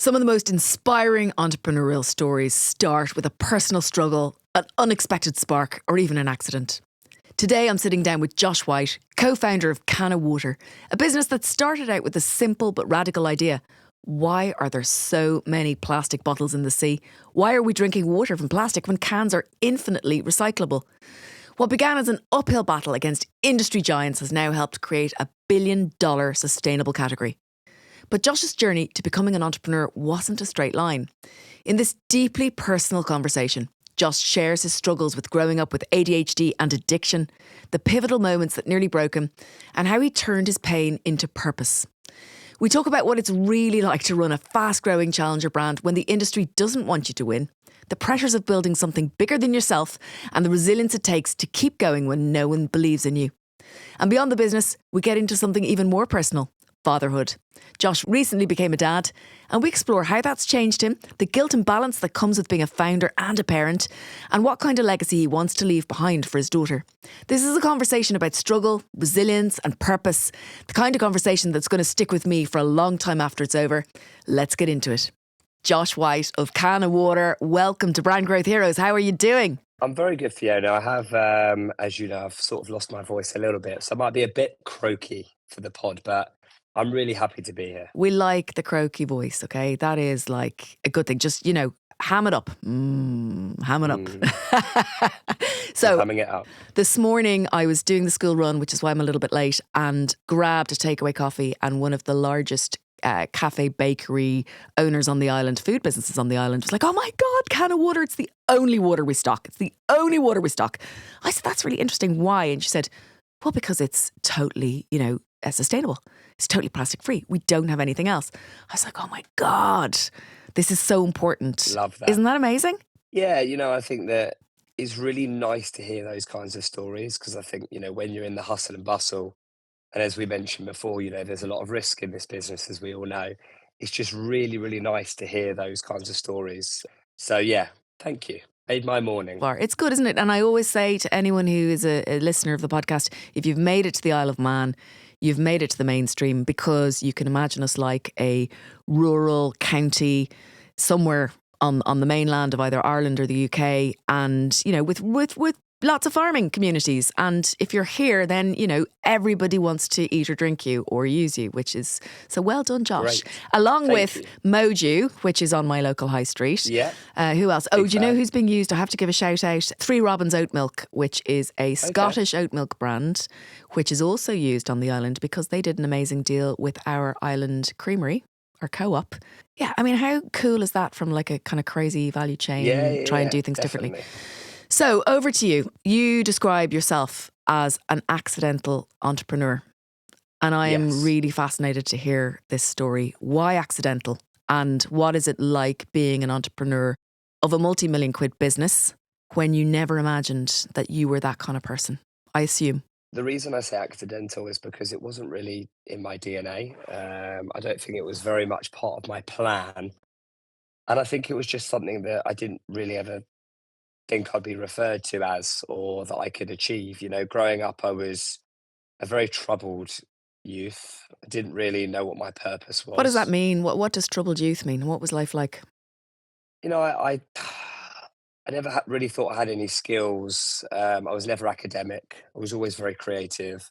Some of the most inspiring entrepreneurial stories start with a personal struggle, an unexpected spark, or even an accident. Today I'm sitting down with Josh White, co-founder of Cano Water, a business that started out with a simple but radical idea. Why are there so many plastic bottles in the sea? Why are we drinking water from plastic when cans are infinitely recyclable? What began as an uphill battle against industry giants has now helped create a billion-dollar sustainable category. But Josh's journey to becoming an entrepreneur wasn't a straight line. In this deeply personal conversation, Josh shares his struggles with growing up with ADHD and addiction, the pivotal moments that nearly broke him, and how he turned his pain into purpose. We talk about what it's really like to run a fast-growing challenger brand when the industry doesn't want you to win, the pressures of building something bigger than yourself, and the resilience it takes to keep going when no one believes in you. And beyond the business, we get into something even more personal: fatherhood. Josh recently became a dad, and we explore how that's changed him, the guilt and balance that comes with being a founder and a parent, and what kind of legacy he wants to leave behind for his daughter. This is a conversation about struggle, resilience, and purpose, the kind of conversation that's going to stick with me for a long time after it's over. Let's get into it. Josh White of Cano Water, welcome to Brand Growth Heroes. How are you doing? I'm very good, Fiona. I have, as you know, I've sort of lost my voice a little bit, so I might be a bit croaky for the pod, but I'm really happy to be here. We like the croaky voice, okay? That is like a good thing. Just, ham it up. Ham it up. So, Hamming it up. This morning I was doing the school run, which is why I'm a little bit late, and grabbed a takeaway coffee, and one of the largest cafe bakery owners on the island, food businesses on the island, was like, "Oh my God, Cano Water, it's the only water we stock. It's the only water we stock." I said, "That's really interesting. Why?" And she said, "Well, because it's totally, sustainable. It's totally plastic free. We don't have anything else." I was like, "Oh my God, this is so important." Love that. Isn't that amazing? Yeah, I think that it's really nice to hear those kinds of stories because I think, when you're in the hustle and bustle, and as we mentioned before, there's a lot of risk in this business, as we all know. It's just really, really nice to hear those kinds of stories. So, yeah, thank you. Made my morning. It's good, isn't it? And I always say to anyone who is a listener of the podcast, if you've made it to the Isle of Man, you've made it to the mainstream, because you can imagine us like a rural county somewhere on the mainland of either Ireland or the UK, and with lots of farming communities. And if you're here, then everybody wants to eat or drink you or use you, which is so well done, Josh. Great. Along Thank with you. Moju, which is on my local high street. Yeah. Who else? Oh, Big do you know fan. who's being used? I have to give a shout out. Three Robins Oat Milk, which is a Scottish oat milk brand, which is also used on the island because they did an amazing deal with our island creamery, our co-op. Yeah, I mean, how cool is that from like a kind of crazy value chain? Yeah, Try and do things differently. So over to you. You describe yourself as an accidental entrepreneur. And I am Yes. really fascinated to hear this story. Why accidental? And what is it like being an entrepreneur of a multi-million quid business when you never imagined that you were that kind of person? I assume. The reason I say accidental is because it wasn't really in my DNA. I don't think it was very much part of my plan. And I think it was just something that I didn't really ever think I'd be referred to as or that I could achieve. Growing up, I was a very troubled youth. I didn't really know what my purpose was. What does that mean? What does troubled youth mean? What was life like? I never really thought I had any skills. I was never academic. I was always very creative.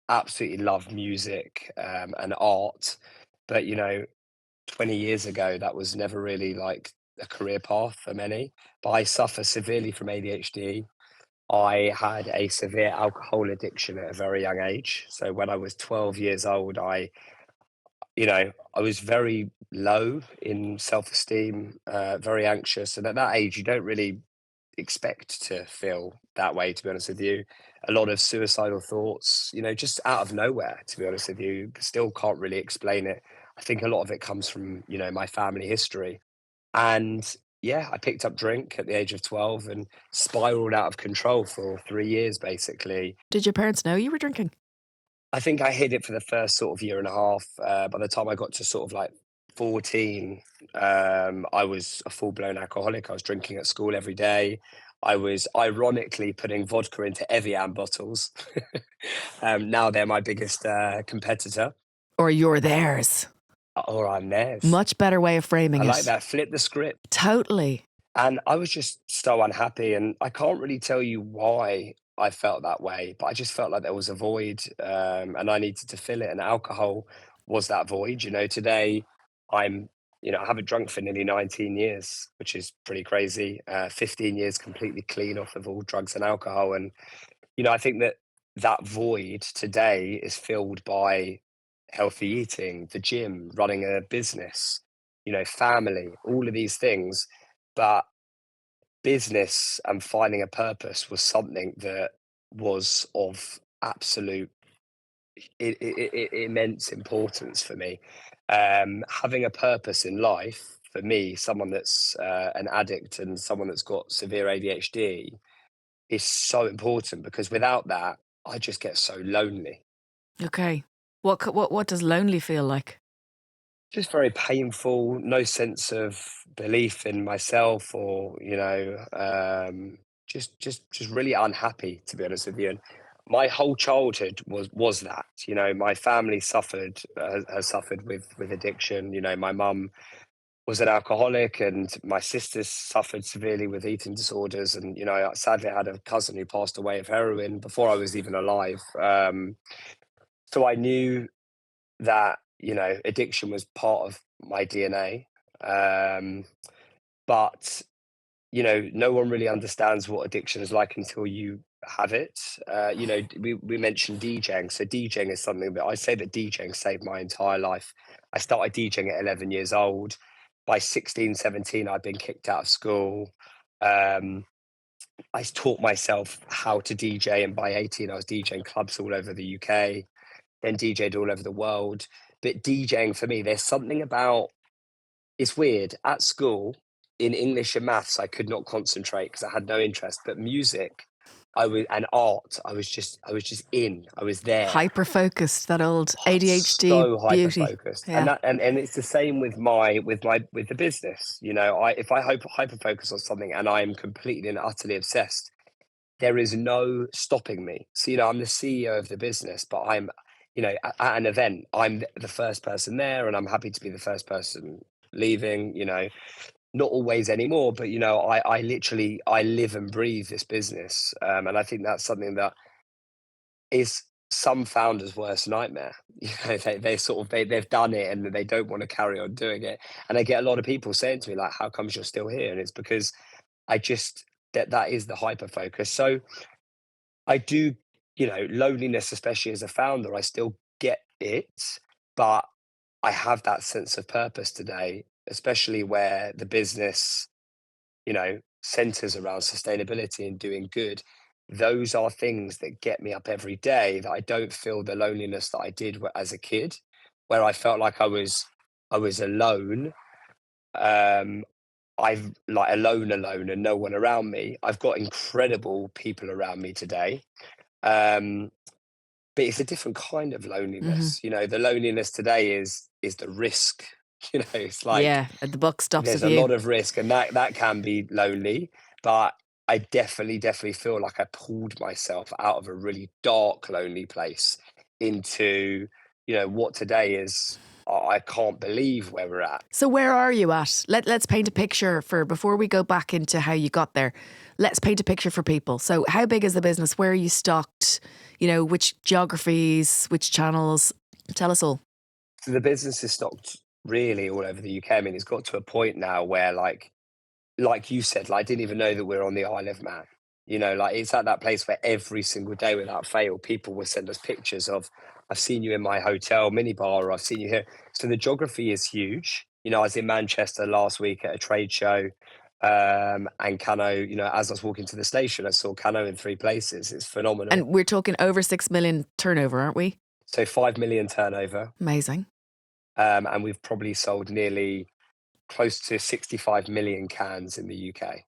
Absolutely loved music and art. But 20 years ago, that was never really like a career path for many. But I suffer severely from ADHD. I had a severe alcohol addiction at a very young age. So when I was 12 years old, I was very low in self-esteem, very anxious. And at that age, you don't really expect to feel that way, to be honest with you. A lot of suicidal thoughts, just out of nowhere, to be honest with you. Still can't really explain it. I think a lot of it comes from, my family history. And yeah, I picked up drink at the age of 12 and spiraled out of control for 3 years, basically. Did your parents know you were drinking? I think I hid it for the first sort of year and a half. By the time I got to sort of like 14, I was a full-blown alcoholic. I was drinking at school every day. I was ironically putting vodka into Evian bottles. Now they're my biggest competitor. Or you're theirs? or I'm theirs. Much better way of I framing like it. that. Flip the script. Totally. And I was just so unhappy, and I can't really tell you why I felt that way, but I just felt like there was a void, and I needed to fill it. And alcohol was that void. Today I'm, I haven't drunk for nearly 19 years, which is pretty crazy. 15 years completely clean off of all drugs and alcohol. And, I think that that void today is filled by healthy eating, the gym, running a business, family, all of these things. But business and finding a purpose was something that was of absolute immense importance for me. Having a purpose in life for me, someone that's an addict and someone that's got severe ADHD, is so important because without that, I just get so lonely. Okay. What does lonely feel like? Just very painful, no sense of belief in myself or, just really unhappy, to be honest with you. And my whole childhood was that. My family has suffered with addiction. My mum was an alcoholic and my sisters suffered severely with eating disorders. And, sadly I had a cousin who passed away of heroin before I was even alive. So I knew that addiction was part of my DNA. Um, but no one really understands what addiction is like until you have it. We mentioned DJing. So DJing is something that I say that DJing saved my entire life. I started DJing at 11 years old. By 16, 17, I'd been kicked out of school. Um, I taught myself how to DJ, and by 18, I was DJing clubs all over the UK, then DJed all over the world. But DJing for me, there's something about, it's weird. At school, in English and maths, I could not concentrate because I had no interest. But music, and art, I was just in. I was there. Hyper focused, that old ADHD So hyper beauty. focused, and Yeah. and it's the same with the business. If I hyper focus on something and I am completely and utterly obsessed, there is no stopping me. So, I'm the CEO of the business, but I'm, at an event, I'm the first person there, and I'm happy to be the first person leaving. Not always anymore, but I literally I live and breathe this business, and I think that's something that is some founders' worst nightmare. They sort of they've done it and they don't want to carry on doing it, and I get a lot of people saying to me like, "How comes you're still here?" And it's because I just that is the hyper focus. So I do, loneliness, especially as a founder, I still get it, but I have that sense of purpose today, especially where the business, centers around sustainability and doing good. Those are things that get me up every day that I don't feel the loneliness that I did as a kid, where I felt like I was alone. Um, I've like alone, and no one around me. I've got incredible people around me today. Um, but it's a different kind of Hmm. loneliness. The loneliness today is the risk. It's like Yeah. The buck stops there's with a you. lot of risk, and that can be lonely. But I definitely feel like I pulled myself out of a really dark, lonely place into, what today is. I can't believe where we're at. So where are you at? Let's paint a picture for before we go back into how you got there. Let's paint a picture for people. So how big is the business? Where are you stocked? Which geographies, which channels? Tell us all. So the business is stocked really all over the UK. I mean, it's got to a point now where, like you said, like, I didn't even know that we're on the Isle of Man. Like it's at that place where every single day without fail, people will send us pictures of, I've seen you in my hotel minibar, or I've seen you here. So the geography is huge. I was in Manchester last week at a trade show, and Cano, as I was walking to the station, I saw Cano in three places. It's phenomenal. And we're talking over 6 million turnover, aren't we? So 5 million turnover, Amazing. and we've probably sold nearly close to 65 million cans in the UK.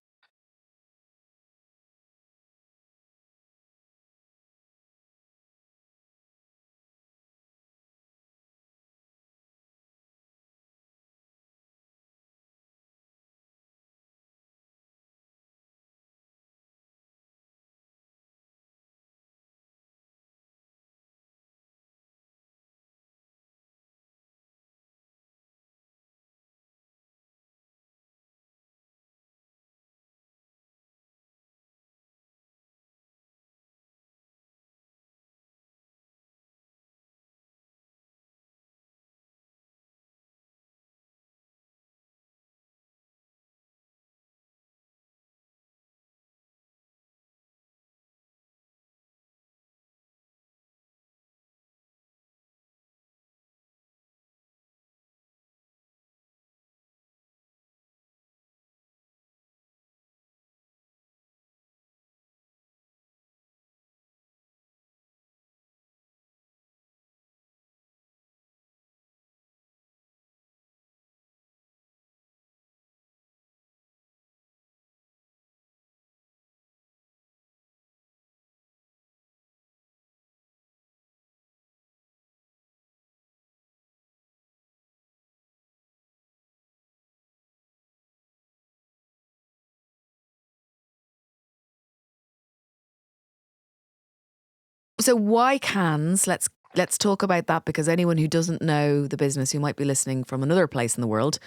So why cans? Let's talk about that, because anyone who doesn't know the business, who might be listening from another place in the world,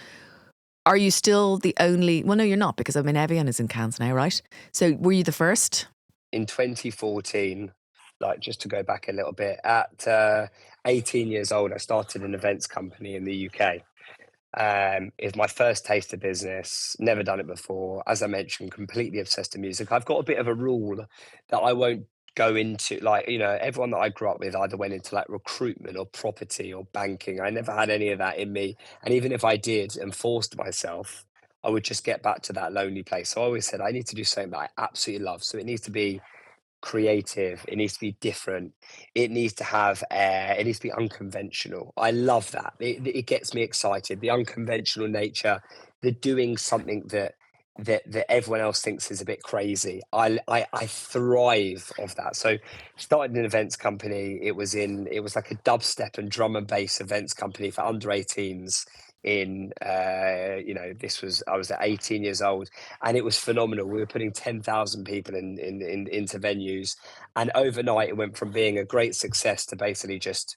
are you still the only? Well, no, you're not, because I mean Evian is in cans now, right? So were you the first? In 2014, like just to go back a little bit, at 18 years old, I started an events company in the UK. It's my first taste of business, never done it before. As I mentioned, completely obsessed with music. I've got a bit of a rule that I won't go into, like, everyone that I grew up with either went into like recruitment or property or banking. I never had any of that in me. And even if I did and forced myself, I would just get back to that lonely place. So I always said I need to do something that I absolutely love. So it needs to be creative, it needs to be different, it needs to have air, it needs to be unconventional. I love that. It gets me excited. The unconventional nature, the doing something that everyone else thinks is a bit crazy. I thrive off that. So started an events company. It was like a dubstep and drum and bass events company for under 18s in this was I was at 18 years old, and it was phenomenal. We were putting 10,000 people into venues, and overnight it went from being a great success to basically just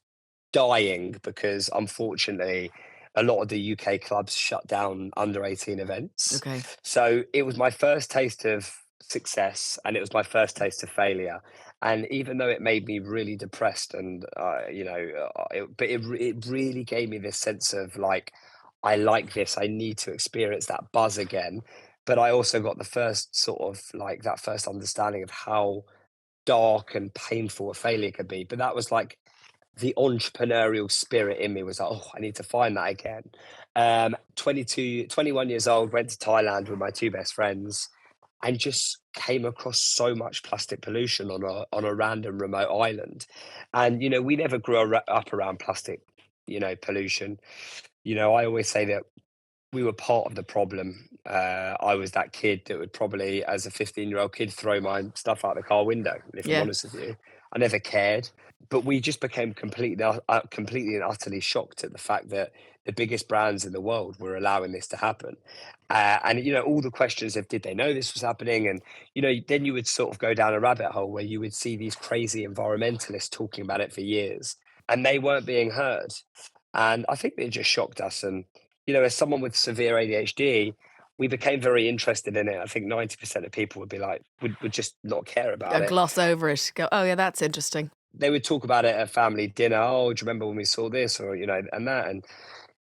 dying because unfortunately a lot of the UK clubs shut down under 18 events. Okay. So it was my first taste of success and it was my first taste of failure. And even though it made me really depressed and it really gave me this sense of like, I like this, I need to experience that buzz again. But I also got the first sort of like that first understanding of how dark and painful a failure could be. But that was like the entrepreneurial spirit in me was like, oh, I need to find that again. 22, 21 years old, went to Thailand with my two best friends and just came across so much plastic pollution on a random remote island. And, we never grew up around plastic, pollution. I always say that we were part of the problem. I was that kid that would probably, as a 15-year-old kid, throw my stuff out the car window. If I'm Yeah. honest with you, I never cared. But we just became completely and utterly shocked at the fact that the biggest brands in the world were allowing this to happen. And all the questions of did they know this was happening, and then you would sort of go down a rabbit hole where you would see these crazy environmentalists talking about it for years, and they weren't being heard. And I think it just shocked us. And as someone with severe ADHD, we became very interested in it. I think 90% of people would be like, would just not care about it. Gloss over it. Go, oh yeah, that's interesting. They would talk about it at family dinner. Oh, do you remember when we saw this? Or, and that. And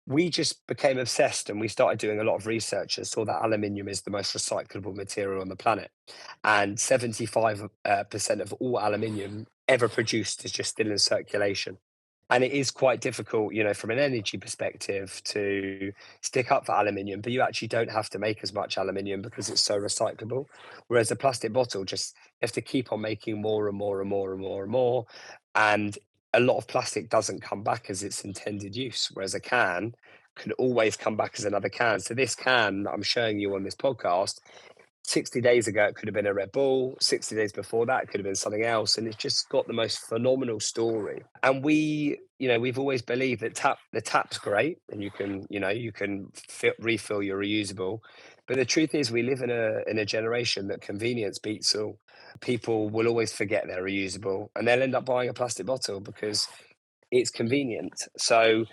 we just became obsessed and we started doing a lot of research and saw that aluminium is the most recyclable material on the planet. And 75% of all aluminium ever produced is just still in circulation. And it is quite difficult, from an energy perspective to stick up for aluminium, but you actually don't have to make as much aluminium because it's so recyclable. Whereas a plastic bottle, just you have to keep on making more and more and more and more and more. And a lot of plastic doesn't come back as its intended use, whereas a can can always come back as another can. So this can that I'm showing you on this podcast, 60 days ago, it could have been a Red Bull. 60 days before that, it could have been something else. And it's just got the most phenomenal story. And we've always believed that the tap's great and you can refill your reusable. But the truth is we live in a generation that convenience beats all. People will always forget they're reusable and they'll end up buying a plastic bottle because it's convenient. So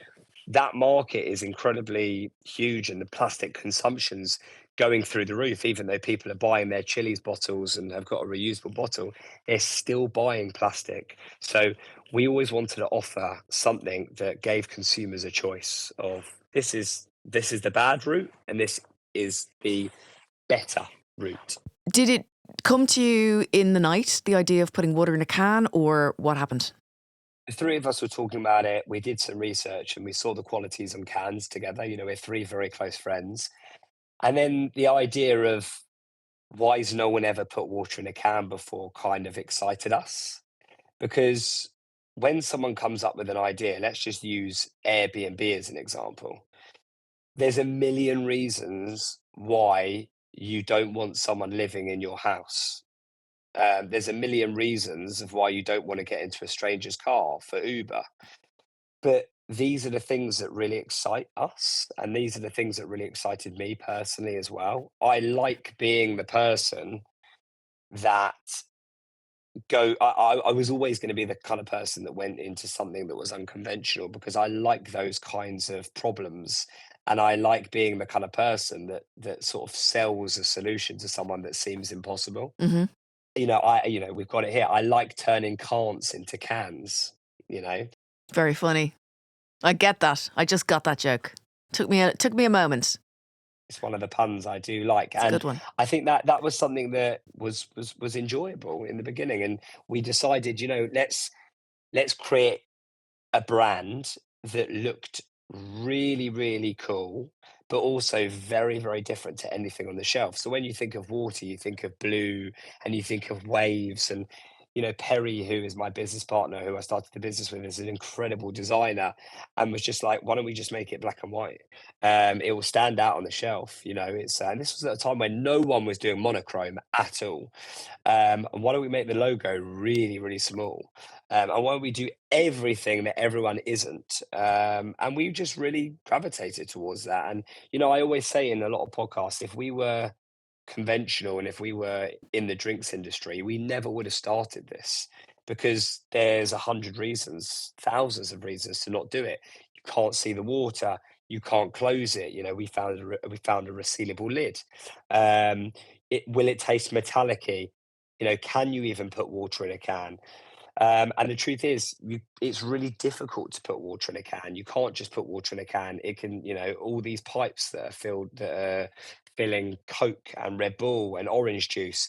that market is incredibly huge and the plastic consumption's going through the roof. Even though people are buying their chilies bottles and have got a reusable bottle, they're still buying plastic. So we always wanted to offer something that gave consumers a choice of this is the bad route and this is the better route. Did it come to you in the night, the idea of putting water in a can, or what happened? The three of us were talking about it. We did some research and we saw the qualities on cans together. We're three very close friends. And then the idea of why has no one ever put water in a can before kind of excited us. Because when someone comes up with an idea, let's just use Airbnb as an example, there's a million reasons why you don't want someone living in your house. There's a million reasons of why you don't want to get into a stranger's car for Uber. But these are the things that really excite us, and these are the things that really excited me personally as well. I like being the person that I was always going to be the kind of person that went into something that was unconventional because I like those kinds of problems, and I like being the kind of person that sort of sells a solution to someone that seems impossible. Hmm. We've got it here. I like turning can'ts into cans, you know. Very funny. I get that. I just got that joke. Took me a moment. It's one of the puns I do like, It's a and good one. I think that was something that was enjoyable in the beginning, and we decided, let's create a brand that looked really, really cool, but also very, very different to anything on the shelf. So when you think of water, you think of blue and you think of waves. And, Perry, who is my business partner, who I started the business with, is an incredible designer and was just like, why don't we just make it black and white? It will stand out on the shelf. And this was at a time when no one was doing monochrome at all. And why don't we make the logo really, really small? And why don't we do everything that everyone isn't? And we just really gravitated towards that. And, I always say in a lot of podcasts, if we were conventional and if we were in the drinks industry, we never would have started this because there's 100 reasons, thousands of reasons to not do it. You can't see the water, you can't close it. We found a resealable lid. Will it taste metallic-y? Can you even put water in a can? And the truth is, it's really difficult to put water in a can. You can't just put water in a can. It can, all these pipes that are filling Coke and Red Bull and orange juice.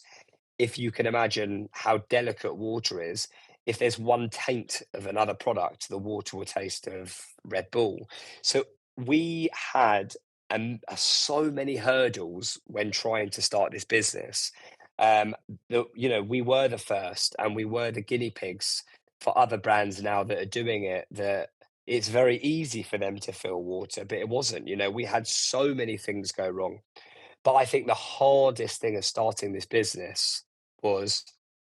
If you can imagine how delicate water is, if there's one taint of another product, the water will taste of Red Bull. So we had so many hurdles when trying to start this business. We were the first and we were the guinea pigs for other brands now that are doing it, that it's very easy for them to fill water, but it wasn't. We had so many things go wrong. But I think the hardest thing of starting this business was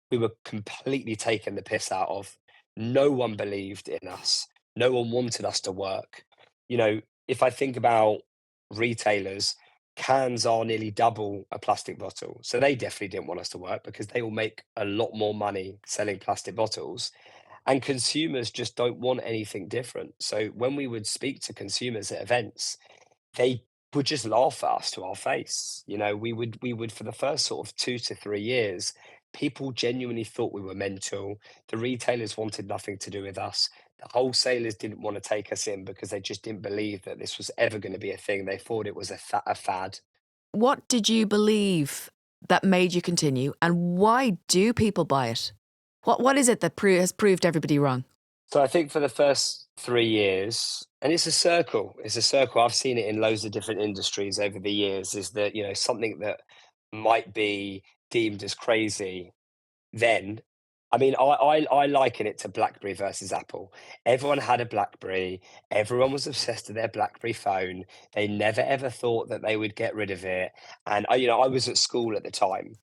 we were completely taken the piss out of. No one believed in us. No one wanted us to work. If I think about retailers, cans are nearly double a plastic bottle. So they definitely didn't want us to work because they will make a lot more money selling plastic bottles. And consumers just don't want anything different. So when we would speak to consumers at events, they would just laugh at us to our face. We would for the first sort of 2 to 3 years, people genuinely thought we were mental. The retailers wanted nothing to do with us. The wholesalers didn't want to take us in because they just didn't believe that this was ever going to be a thing. They thought it was a fad. What did you believe that made you continue, and why do people buy it? What is it that has proved everybody wrong? So I think for the first 3 years, and it's a circle. It's a circle. I've seen it in loads of different industries over the years. Is that something that might be deemed as crazy then, I mean, I liken it to BlackBerry versus Apple. Everyone had a BlackBerry. Everyone was obsessed with their BlackBerry phone. They never ever thought that they would get rid of it. And I was at school at the time.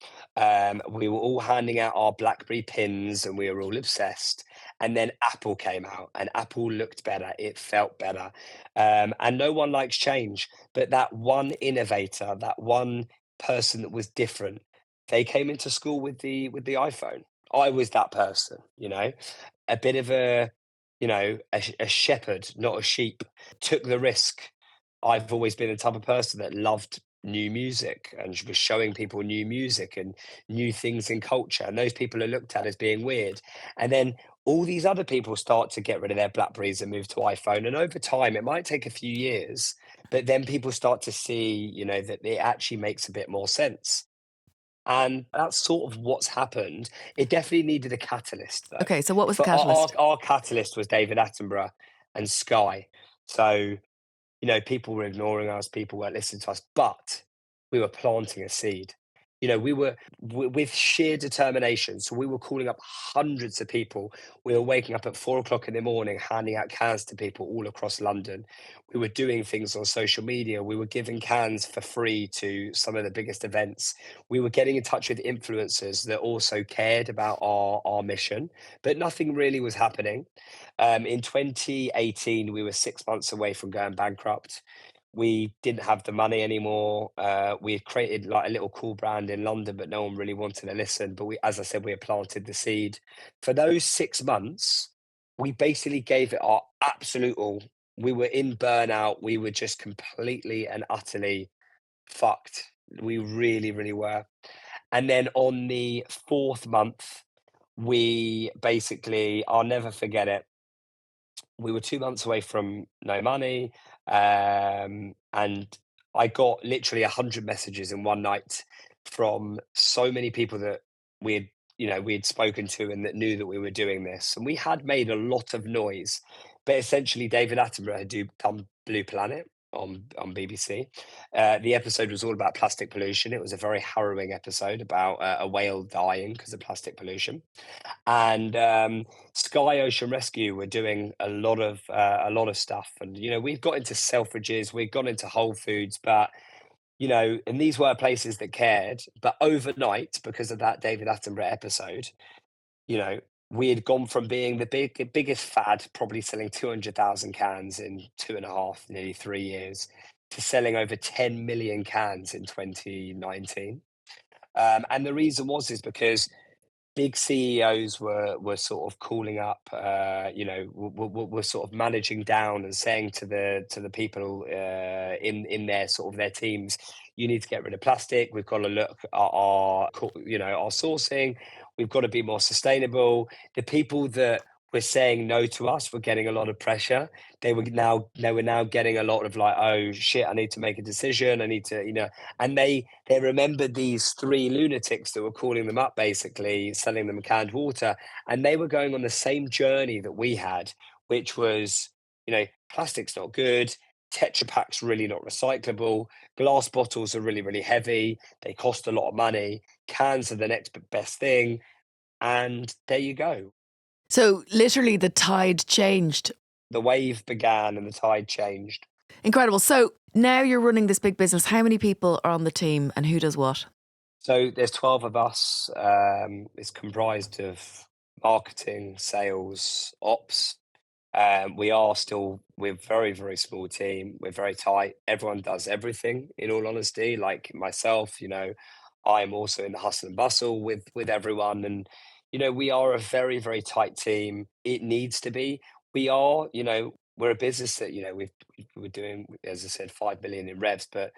We were all handing out our BlackBerry pins, and we were all obsessed. And then Apple came out, and Apple looked better. It felt better, and no one likes change. But that one innovator, that one person that was different, they came into school with the iPhone. I was that person, a bit of a shepherd, not a sheep, took the risk. I've always been the type of person that loved new music and was showing people new music and new things in culture. And those people are looked at as being weird. And then all these other people start to get rid of their Blackberries and move to iPhone. And over time, it might take a few years, but then people start to see, that it actually makes a bit more sense. And that's sort of what's happened. It definitely needed a catalyst, though. Okay, so what was the For our, our, catalyst? our catalyst was David Attenborough and Sky. So, people were ignoring us, people weren't listening to us, but we were planting a seed. We were with sheer determination. So we were calling up hundreds of people. We were waking up at 4 o'clock in the morning, handing out cans to people all across London. We were doing things on social media. We were giving cans for free to some of the biggest events. We were getting in touch with influencers that also cared about our mission, but nothing really was happening. In 2018, we were 6 months away from going bankrupt. We didn't have the money anymore. We had created like a little cool brand in London, but no one really wanted to listen. But we, as I said, we had planted the seed. For those 6 months, we basically gave it our absolute all. We were in burnout. We were just completely and utterly fucked. We really, really were. And then on the fourth month, we basically, I'll never forget it, we were 2 months away from no money, and I got literally 100 messages in one night from so many people that we had, we had spoken to and that knew that we were doing this, and we had made a lot of noise. But essentially, David Attenborough had done Blue Planet on BBC. The episode was all about plastic pollution. It was a very harrowing episode about a whale dying because of plastic pollution, and Sky Ocean Rescue were doing a lot of stuff, and we've got into Selfridges, we've gone into Whole Foods, but and these were places that cared. But overnight, because of that David Attenborough episode, you know, we had gone from being the biggest fad, probably selling 200,000 cans in 2.5, nearly 3 years, to selling over 10 million cans in 2019. And the reason is because big CEOs were sort of calling up, were sort of managing down and saying to the people in their sort of their teams, you need to get rid of plastic. We've got to look at our sourcing. We've got to be more sustainable. The people that were saying no to us were getting a lot of pressure. They were now getting a lot of like, oh shit, I need to make a decision. I need to, and they remembered these three lunatics that were calling them up, basically selling them canned water, and they were going on the same journey that we had, which was, plastic's not good. Tetra Pak's really not recyclable. Glass bottles are really, really heavy. They cost a lot of money. Cans are the next best thing. And there you go. So literally the tide changed. The wave began and the tide changed. Incredible. So now you're running this big business. How many people are on the team and who does what? So there's 12 of us. It's comprised of marketing, sales, ops. We're a very, very small team. We're very tight. Everyone does everything, in all honesty. Like myself, I'm also in the hustle and bustle with everyone. And, we are a very, very tight team. It needs to be. We are, we're a business that, we're doing, as I said, 5 million in revs, but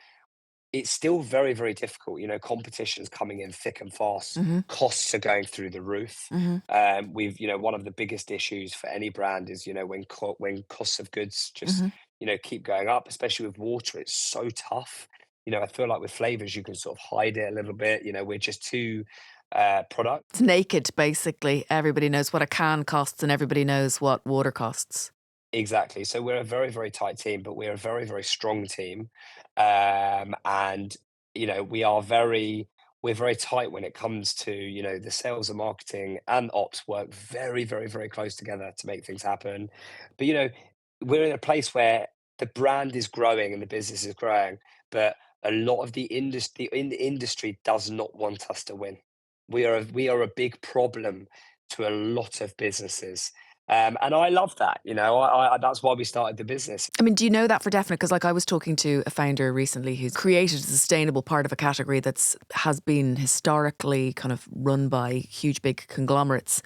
it's still very, very difficult. Competition's coming in thick and fast. Mm-hmm. Costs are going through the roof. Mm-hmm. One of the biggest issues for any brand is, when costs of goods just, Mm-hmm. keep going up, especially with water. It's so tough. I feel like with flavors, you can sort of hide it a little bit. We're just too product. It's naked, basically. Everybody knows what a can costs and everybody knows what water costs. Exactly. So we're a very, very tight team, but we're a very, very strong team. And we're very tight when it comes to, the sales and marketing and ops work very, very, very close together to make things happen. But we're in a place where the brand is growing and the business is growing, but a lot of the industry does not want us to win. We are a big problem to a lot of businesses. And I love that, that's why we started the business. I mean, do you know that for definite? Because I was talking to a founder recently who's created a sustainable part of a category has been historically kind of run by huge, big conglomerates.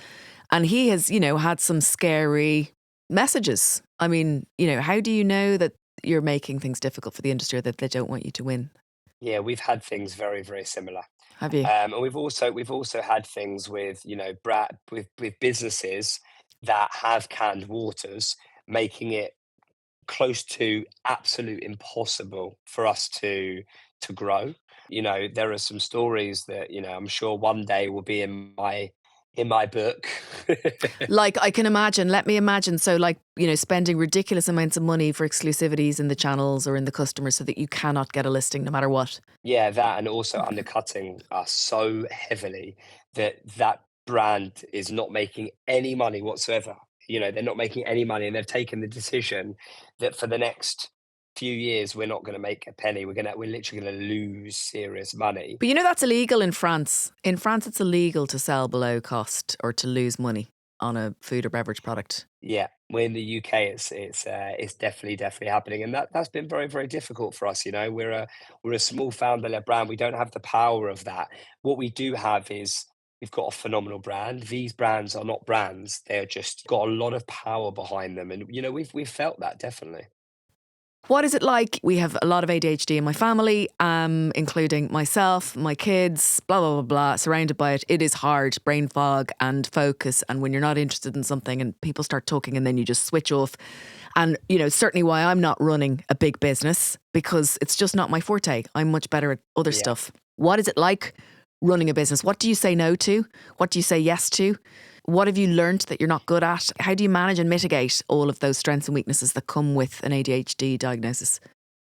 And he has, had some scary messages. I mean, how do you know that you're making things difficult for the industry or that they don't want you to win? Yeah, we've had things very, very similar. Have you? And we've also had things with, with businesses that have canned waters, making it close to absolute impossible for us to grow. There are some stories that, I'm sure one day will be in my book. Like, I can imagine, let me imagine. So like, spending ridiculous amounts of money for exclusivities in the channels or in the customers so that you cannot get a listing no matter what. Yeah, that, and also undercutting us so heavily that brand is not making any money whatsoever. They're not making any money, and they've taken the decision that for the next few years we're not going to make a penny. We're literally going to lose serious money. But that's illegal in France. In France, it's illegal to sell below cost or to lose money on a food or beverage product. Yeah, We're in the UK, it's definitely happening, and that's been very, very difficult for us, you know? We're a small founder-led brand, we don't have the power of that. What we do have is we've got a phenomenal brand. These brands are not brands, they're just got a lot of power behind them, and, you know, we've felt that, definitely. What is it like? We have a lot of ADHD in my family, including myself, my kids, blah, blah, blah, blah, surrounded by it. It is hard, brain fog and focus. And when you're not interested in something and people start talking and then you just switch off. And, you know, certainly why I'm not running a big business because it's just not my forte. I'm much better at other Yeah. stuff. What is it like running a business? What do you say no to? What do you say yes to? What have you learned that you're not good at? How do you manage and mitigate all of those strengths and weaknesses that come with an ADHD diagnosis?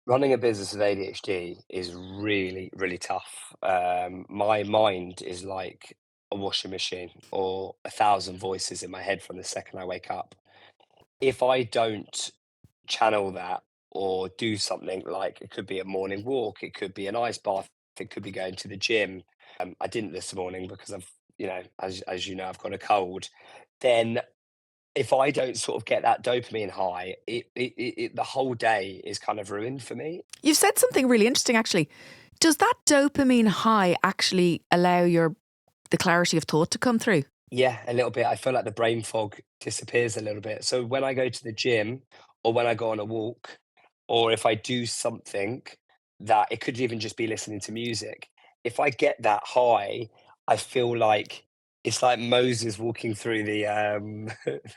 Running a business with ADHD is really, really tough. My mind is like a washing machine or 1,000 voices in my head from the second I wake up. If I don't channel that or do something like it could be a morning walk, it could be an ice bath, it could be going to the gym. I didn't this morning because I've, you know, as you know, I've got a cold. Then if I don't sort of get that dopamine high, the whole day is kind of ruined for me. You've said something really interesting actually. Does that dopamine high actually allow the clarity of thought to come through? Yeah, a little bit. I feel like the brain fog disappears a little bit. So when I go to the gym or when I go on a walk, or if I do something that it could even just be listening to music, if I get that high, I feel like it's like Moses walking through the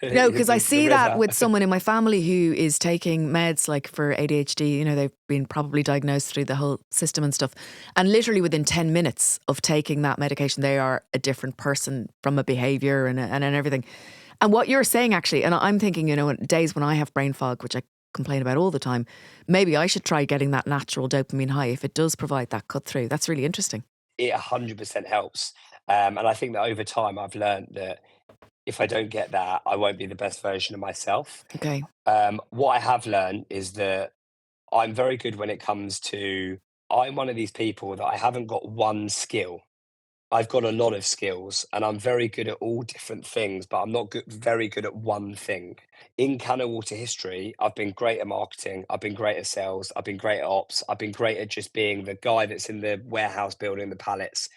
No, because I the see that river. with someone in my family who is taking meds like for ADHD. You know, they've been probably diagnosed through the whole system and stuff. And literally within 10 minutes of taking that medication, they are a different person from a behavior and everything. And what you're saying actually, and I'm thinking, you know, days when I have brain fog, which I complain about all the time, maybe I should try getting that natural dopamine high if it does provide that cut through. That's really interesting. It 100% helps. And I think that over time I've learned that if I don't get that, I won't be the best version of myself. Okay. What I have learned is that I'm very good when it comes to I'm one of these people that I haven't got one skill. I've got a lot of skills and I'm very good at all different things, but I'm not very good at one thing. In Cano Water history, I've been great at marketing, I've been great at sales, I've been great at ops, I've been great at just being the guy that's in the warehouse building the pallets,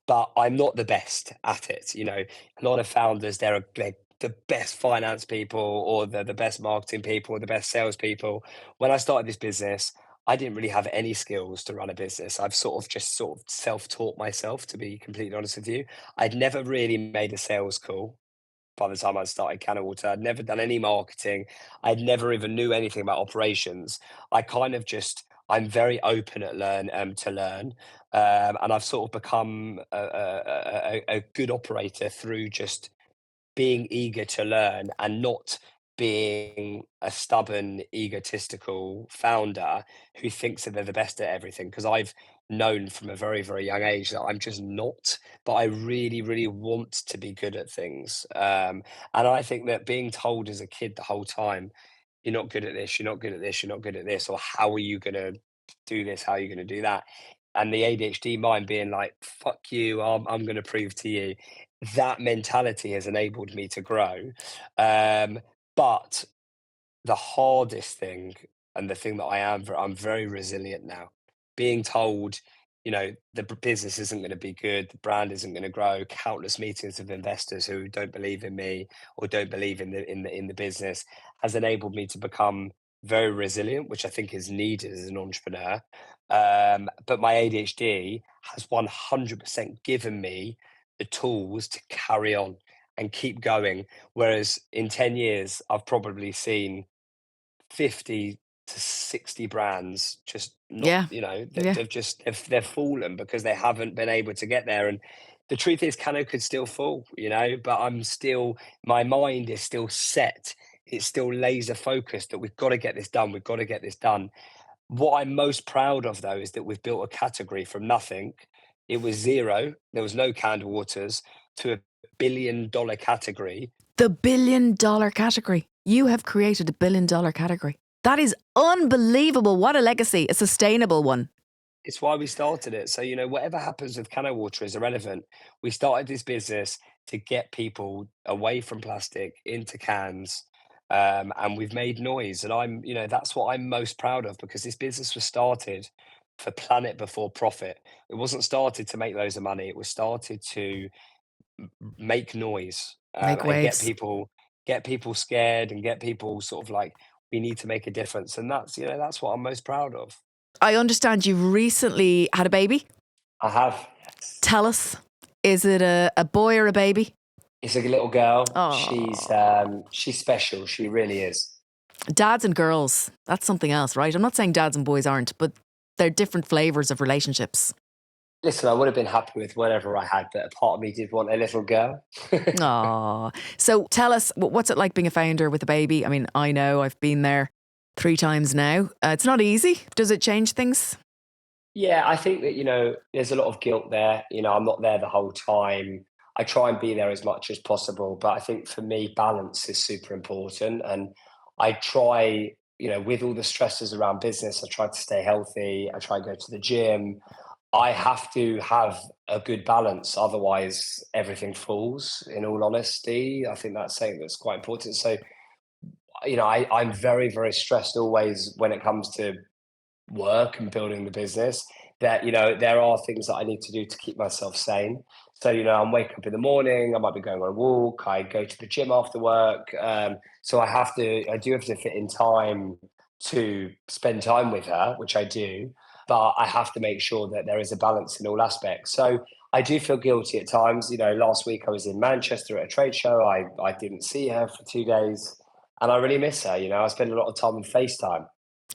but I'm not the best at it. You know, a lot of founders, they're the best finance people or the best marketing people or the best salespeople. When I started this business, I didn't really have any skills to run a business. I've sort of self-taught myself, to be completely honest with you. I'd never really made a sales call by the time I started Cano Water. I'd never done any marketing. I'd never even knew anything about operations. I kind of just I'm very open at to learn, and I've sort of become a good operator through just being eager to learn and not being a stubborn, egotistical founder who thinks that they're the best at everything. Because I've known from a very, very young age that I'm just not, but I really, really want to be good at things. And I think that being told as a kid the whole time, you're not good at this, you're not good at this, you're not good at this, or how are you going to do this, how are you going to do that? And the ADHD mind being like, fuck you, I'm going to prove to you that mentality has enabled me to grow. Um, but the hardest thing and the thing that I'm very resilient now. Being told, you know, the business isn't going to be good, the brand isn't going to grow, countless meetings of investors who don't believe in me or don't believe in the business has enabled me to become very resilient, which I think is needed as an entrepreneur. But my ADHD has 100% given me the tools to carry on and keep going. Whereas in 10 years, I've probably seen 50 to 60 brands just not, Yeah. you know, Yeah. they've fallen because they haven't been able to get there. And the truth is Cano could still fall, you know, but my mind is still set. It's still laser focused that we've got to get this done. We've got to get this done. What I'm most proud of though is that we've built a category from nothing. It was zero. There was no canned waters to a $1 billion category. The $1 billion category. You have created $1 billion category. That is unbelievable. What a legacy, a sustainable one. It's why we started it. So, you know, whatever happens with Cano Water is irrelevant. We started this business to get people away from plastic into cans. and we've made noise. And that's what I'm most proud of, because this business was started for planet before profit. It wasn't started to make loads of money. It was started to make noise, Make and waves. get people scared and get people sort of like, we need to make a difference. And that's what I'm most proud of. I understand you recently had a baby. I have. Yes. Tell us, is it a boy or a baby? It's a little girl. Oh, She's special. She really is. dads and girls, that's something else, right? I'm not saying dads and boys aren't, but they're different flavours of relationships. Listen, I would have been happy with whatever I had, but a part of me did want a little girl. Oh, so tell us, what's it like being a founder with a baby? I mean, I know I've been there 3 times now. It's not easy. Does it change things? Yeah, I think that, there's a lot of guilt there. I'm not there the whole time. I try and be there as much as possible, but I think for me, balance is super important. And I try, with all the stresses around business, I try to stay healthy. I try and go to the gym. I have to have a good balance, otherwise everything falls, in all honesty. I think that's something that's quite important. So, I'm very, very stressed always when it comes to work and building the business, that there are things that I need to do to keep myself sane. So I'm waking up in the morning, I might be going on a walk, I go to the gym after work. So I do have to fit in time to spend time with her, which I do, but I have to make sure that there is a balance in all aspects. So I do feel guilty at times. Last week I was in Manchester at a trade show. I didn't see her for 2 days, and I really miss her. I spend a lot of time on FaceTime.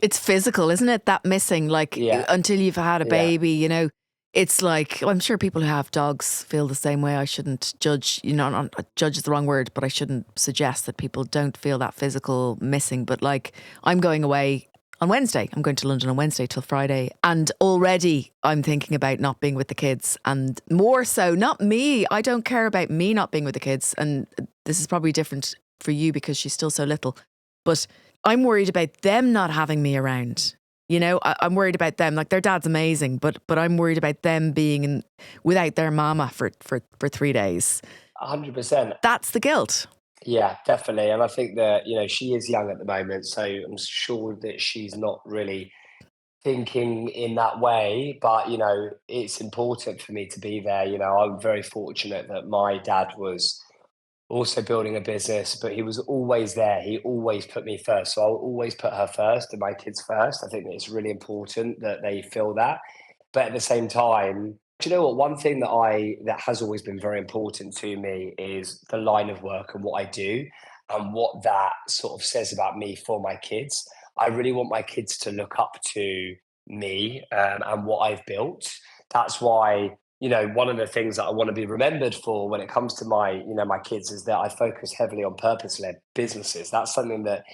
It's physical, isn't it? That missing, like Yeah, until you've had a yeah. baby, it's like, I'm sure people who have dogs feel the same way. I shouldn't judge, not judge is the wrong word, but I shouldn't suggest that people don't feel that physical missing. But like, I'm going away on Wednesday. I'm going to London on Wednesday till Friday. And already I'm thinking about not being with the kids, and more so, not me. I don't care about me not being with the kids. And this is probably different for you because she's still so little. But I'm worried about them not having me around. I'm worried about them. Like, their dad's amazing, but I'm worried about them being without their mama for 3 days. 100%. That's the guilt. Yeah, definitely. And I think that, she is young at the moment, so I'm sure that she's not really thinking in that way. But, it's important for me to be there. I'm very fortunate that my dad was also building a business, but he was always there. He always put me first. So I'll always put her first and my kids first. I think that it's really important that they feel that. But at the same time, do you know what? One thing that has always been very important to me is the line of work and what I do, and what that sort of says about me for my kids. I really want my kids to look up to me, and what I've built. That's why, one of the things that I want to be remembered for when it comes to my kids, is that I focus heavily on purpose-led businesses. That's something that,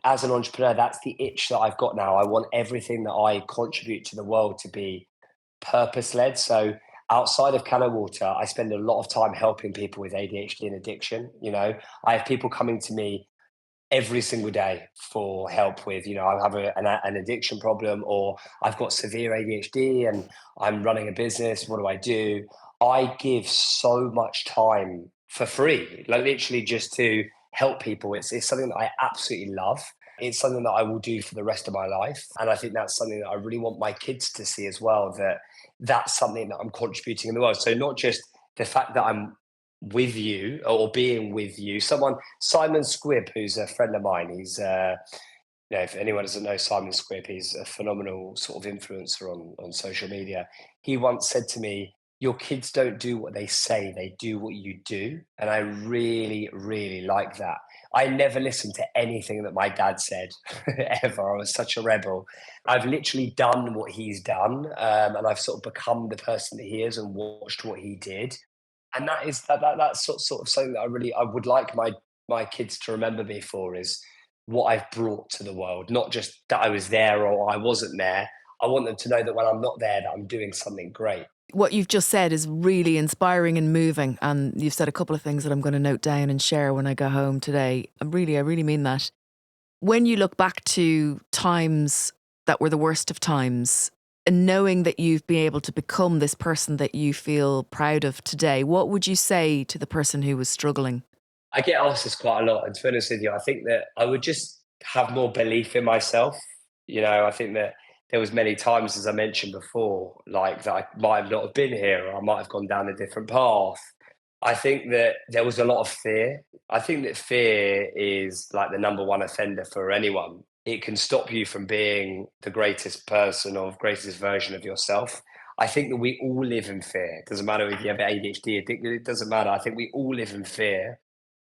as an entrepreneur, that's the itch that I've got now. I want everything that I contribute to the world to be purpose led. So outside of Cano Water, I spend a lot of time helping people with ADHD and addiction. I have people coming to me every single day for help with, I have an addiction problem, or I've got severe ADHD and I'm running a business. What do I do? I give so much time for free, like literally just to help people. It's something that I absolutely love. It's something that I will do for the rest of my life. And I think that's something that I really want my kids to see as well, that that's something that I'm contributing in the world. So not just the fact that I'm with you or being with you. Simon Squibb, who's a friend of mine, if anyone doesn't know Simon Squibb, he's a phenomenal sort of influencer on social media. He once said to me, your kids don't do what they say, they do what you do. And I really, really like that. I never listened to anything that my dad said ever. I was such a rebel. I've literally done what he's done, and I've sort of become the person that he is and watched what he did. And that's sort of something that I would like my kids to remember me for, is what I've brought to the world, not just that I was there or I wasn't there. I want them to know that when I'm not there, that I'm doing something great. What you've just said is really inspiring and moving. And you've said a couple of things that I'm going to note down and share when I go home today. I really mean that. When you look back to times that were the worst of times, and knowing that you've been able to become this person that you feel proud of today, what would you say to the person who was struggling? I get asked this quite a lot, and to be honest with you, I think that I would just have more belief in myself. I think that there was many times, as I mentioned before, like that I might have not have been here, or I might have gone down a different path. I think that there was a lot of fear. I think that fear is like the number one offender for anyone. It can stop you from being the greatest person or greatest version of yourself. I think that we all live in fear. It doesn't matter if you have ADHD, addicted, it doesn't matter. I think we all live in fear.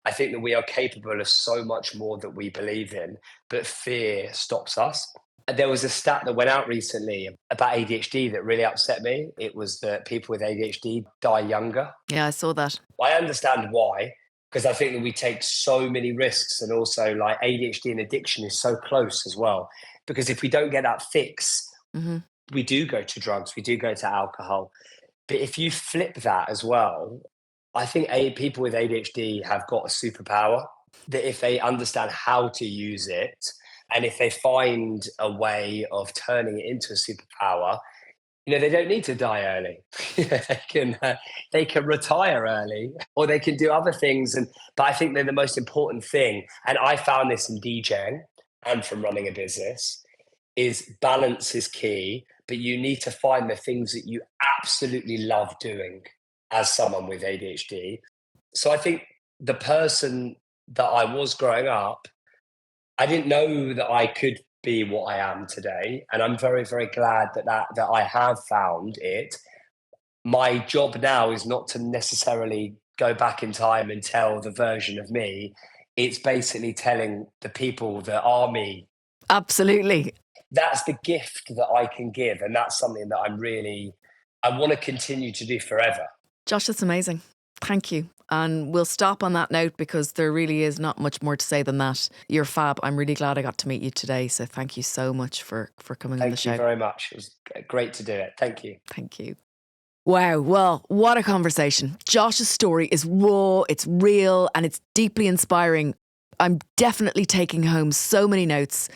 I think that we are capable of so much more that we believe in, but fear stops us. And there was a stat that went out recently about ADHD that really upset me. It was that people with ADHD die younger. Yeah, I saw that. I understand why, because I think that we take so many risks, and also like ADHD and addiction is so close as well. Because if we don't get that fix, Hmm. we do go to drugs, we do go to alcohol. But if you flip that as well, I think people with ADHD have got a superpower that if they understand how to use it, and if they find a way of turning it into a superpower, they don't need to die early. They can retire early, or they can do other things. But I think they're the most important thing. And I found this in DJing and from running a business is balance is key, but you need to find the things that you absolutely love doing as someone with ADHD. So I think the person that I was growing up, I didn't know that I could be what I am today. And I'm very, very glad that I have found it. My job now is not to necessarily go back in time and tell the version of me. It's basically telling the people that are me. Absolutely. That's the gift that I can give. And that's something that I want to continue to do forever. Josh, that's amazing. Thank you. And we'll stop on that note because there really is not much more to say than that. You're fab. I'm really glad I got to meet you today. So thank you so much for coming on the show. Thank you very much. It was great to do it. Thank you. Thank you. Wow. Well, what a conversation. Josh's story is raw, it's real, and it's deeply inspiring. I'm definitely taking home so many notes.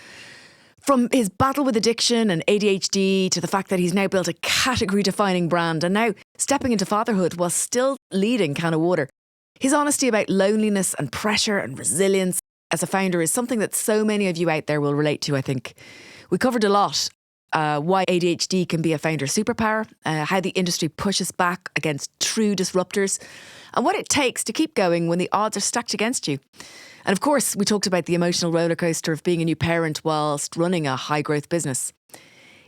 From his battle with addiction and ADHD to the fact that he's now built a category-defining brand and now stepping into fatherhood while still leading Cano Water. His honesty about loneliness and pressure and resilience as a founder is something that so many of you out there will relate to, I think. We covered a lot. Why ADHD can be a founder superpower, how the industry pushes back against true disruptors, and what it takes to keep going when the odds are stacked against you. And of course, we talked about the emotional rollercoaster of being a new parent whilst running a high-growth business.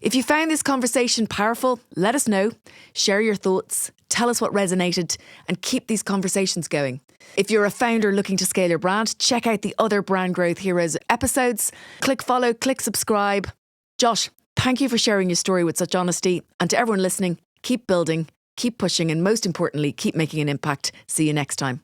If you found this conversation powerful, let us know. Share your thoughts, tell us what resonated, and keep these conversations going. If you're a founder looking to scale your brand, check out the other Brand Growth Heroes episodes. Click follow, click subscribe. Josh, thank you for sharing your story with such honesty. And to everyone listening, keep building, keep pushing, and most importantly, keep making an impact. See you next time.